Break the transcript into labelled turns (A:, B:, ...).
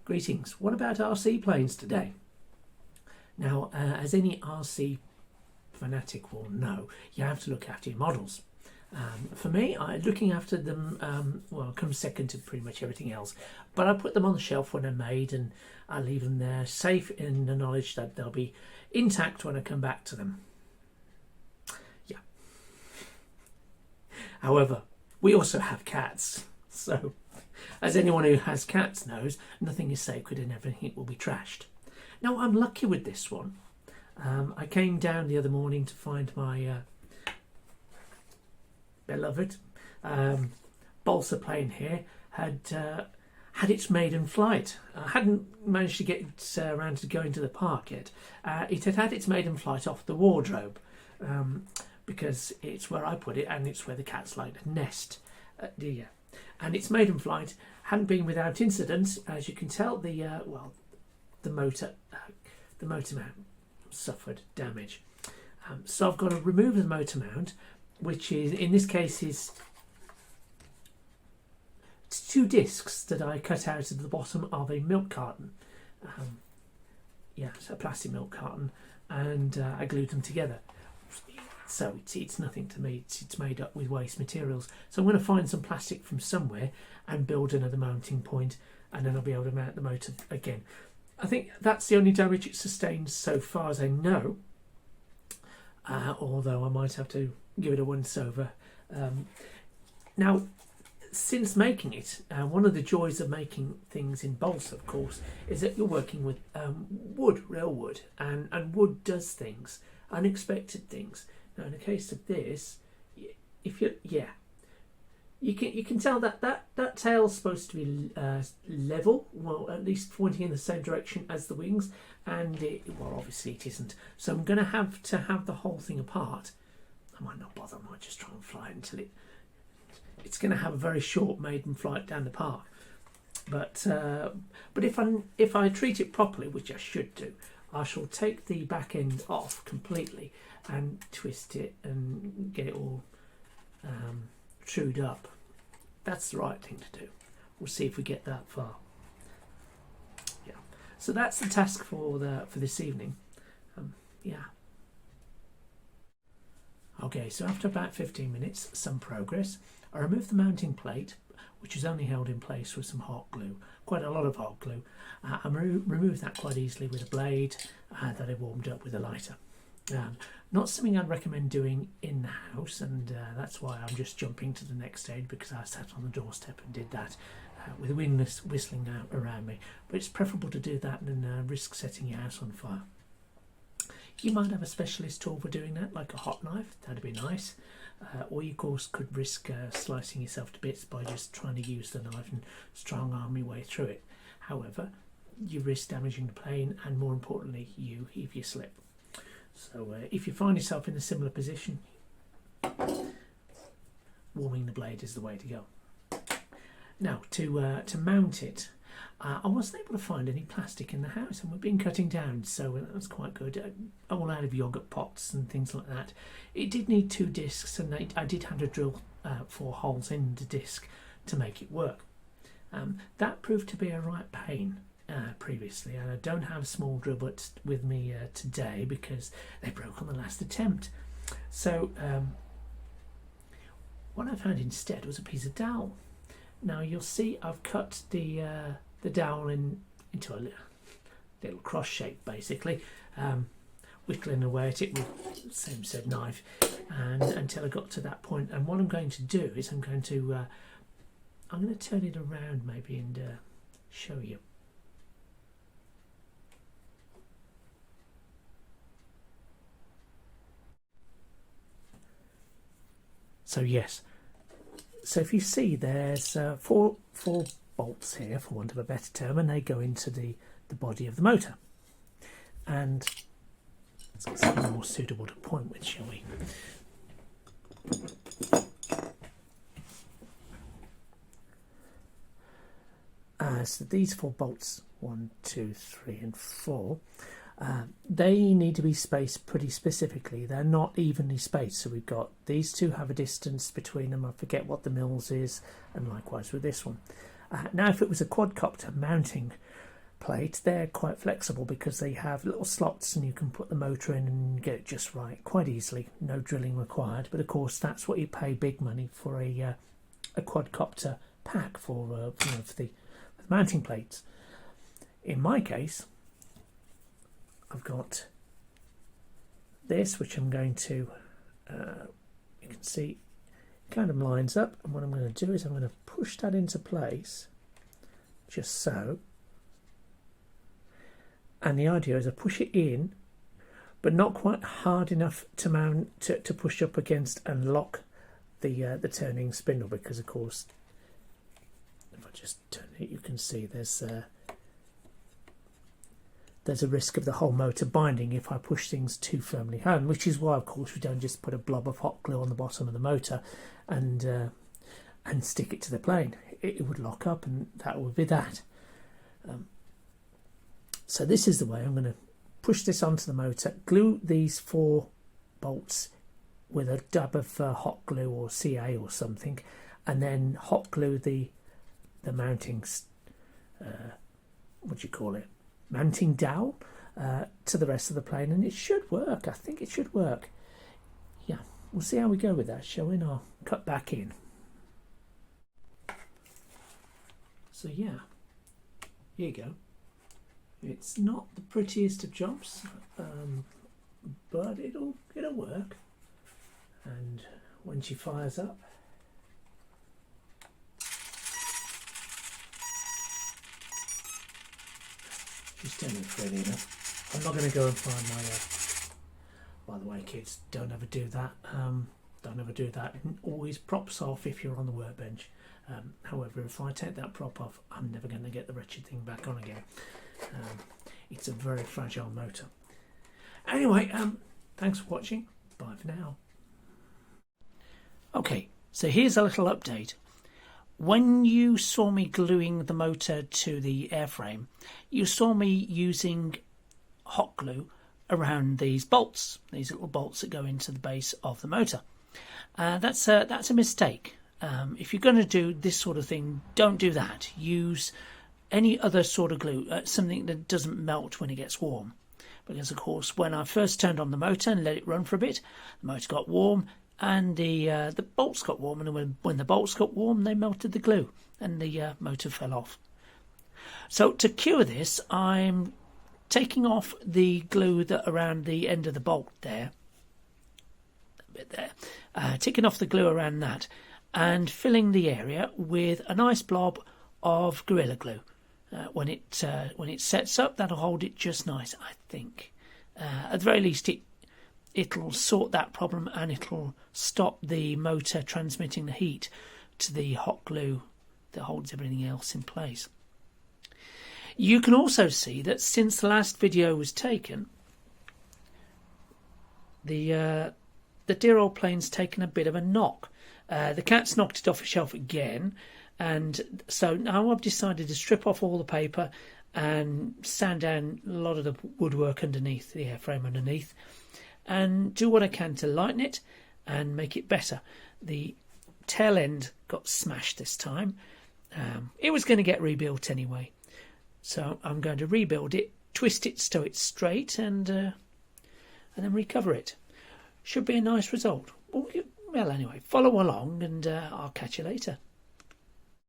A: Greetings. What about RC planes today? Now, as any RC fanatic will know, you have to look after your models. For me, looking after them, comes second to pretty much everything else. But I put them on the shelf when they're made, and I leave them there safe in the knowledge that they'll be intact when I come back to them. Yeah. However, we also have cats, so as anyone who has cats knows, nothing is sacred and everything will be trashed. Now, I'm lucky with this one. I came down the other morning to find my beloved balsa plane here had its maiden flight. I hadn't managed to get around to going to the park yet. It had its maiden flight off the wardrobe because it's where I put it and it's where the cats like to nest. And its maiden flight hadn't been without incident. As you can tell, the motor mount suffered damage. So I've got to remove the motor mount, which is in this case is two discs that I cut out of the bottom of a milk carton. It's a plastic milk carton, and I glued them together. So it's nothing to me. It's made up with waste materials. So I'm going to find some plastic from somewhere and build another mounting point, and then I'll be able to mount the motor again. I think that's the only damage it sustained so far as I know. Although I might have to give it a once over. Now, since making it, one of the joys of making things in balsa, of course, is that you're working with wood, real wood, and wood does things, unexpected things. Now, in the case of this, you can tell that tail's supposed to be level, well, at least pointing in the same direction as the wings, and obviously it isn't. So I'm going to have the whole thing apart. I might not bother. I might just try and fly it until it's going to have a very short maiden flight down the park. But if I treat it properly, which I should do, I shall take the back end off completely and twist it and get it all trued up. That's the right thing to do. We'll see if we get that far. Yeah. So that's the task for this evening. Okay, so after about 15 minutes, some progress, I removed the mounting plate, which is only held in place with some hot glue, quite a lot of hot glue. I removed that quite easily with a blade that I warmed up with a lighter. Not something I'd recommend doing in the house, and that's why I'm just jumping to the next stage, because I sat on the doorstep and did that with the wind whistling out around me. But it's preferable to do that than risk setting your house on fire. You might have a specialist tool for doing that, like a hot knife. That'd be nice. Or you, of course, could risk slicing yourself to bits by just trying to use the knife and strong arm your way through it. However, you risk damaging the plane, and more importantly, you if you slip. So if you find yourself in a similar position, warming the blade is the way to go. Now, to mount it, I wasn't able to find any plastic in the house, and we've been cutting down, so that's quite good. All out of yogurt pots and things like that. It did need two discs, and I did have to drill 4 holes in the disc to make it work. That proved to be a right pain previously, and I don't have small drill bits with me today because they broke on the last attempt. So what I found instead was a piece of dowel. Now you'll see I've cut the dowel into a little cross shape, basically, whittling away at it with the same said knife, and until I got to that point. And what I'm going to do is I'm going to turn it around maybe and show you. So yes, so if you see, there's four bolts here, for want of a better term, and they go into the body of the motor. And let's get something more suitable to point with, shall we? So these 4 bolts, 1, 2, 3 and 4, they need to be spaced pretty specifically. They're not evenly spaced, so we've got these two have a distance between them. I forget what the mils is, and likewise with this one. Now if it was a quadcopter mounting plate, they're quite flexible because they have little slots and you can put the motor in and get it just right quite easily, no drilling required. But of course that's what you pay big money for a quadcopter pack for, for the mounting plates. In my case, I've got this, which I'm going to, you can see, kind of lines up, and what I'm going to do is I'm going to push that into place, just so. And the idea is I push it in, but not quite hard enough to mount to push up against and lock the turning spindle, because of course, if I just turn it, you can see there's a risk of the whole motor binding if I push things too firmly home, which is why, of course, we don't just put a blob of hot glue on the bottom of the motor and stick it to the plane. It would lock up, and that would be that. So this is the way I'm going to push this onto the motor, glue these 4 bolts with a dab of hot glue or CA or something, and then hot glue the mounting, what do you call it, mounting dowel to the rest of the plane, and it should work. I think it should work. Yeah, we'll see how we go with that, shall we? And I'll cut back in. So yeah, here you go. It's not the prettiest of jobs, but it'll work. And when she fires up, she's turning pretty enough. I'm not going to go and find my. By the way, kids, don't ever do that. Don't ever do that. It always props off if you're on the workbench. However, if I take that prop off, I'm never going to get the wretched thing back on again. It's a very fragile motor. Anyway, thanks for watching. Bye for now. Okay, so here's a little update. When you saw me gluing the motor to the airframe, you saw me using hot glue around these bolts, these little bolts that go into the base of the motor. That's a mistake. If you're going to do this sort of thing, don't do that. Use any other sort of glue, something that doesn't melt when it gets warm. Because of course, when I first turned on the motor and let it run for a bit, the motor got warm and the bolts got warm, and when the bolts got warm, they melted the glue and the motor fell off. So to cure this, I'm taking off the glue that around the end of the bolt there, taking off the glue around that, and filling the area with a nice blob of Gorilla Glue. When it sets up, that'll hold it just nice, I think. At the very least, it'll sort that problem, and it'll stop the motor transmitting the heat to the hot glue that holds everything else in place. You can also see that since the last video was taken, the dear old plane's taken a bit of a knock. The cat's knocked it off a shelf again, and so now I've decided to strip off all the paper and sand down a lot of the woodwork underneath, the airframe underneath, and do what I can to lighten it and make it better. The tail end got smashed this time. It was going to get rebuilt anyway, so I'm going to rebuild it, twist it so it's straight, and then recover it. Should be a nice result. Well, anyway, follow along, and I'll catch you later.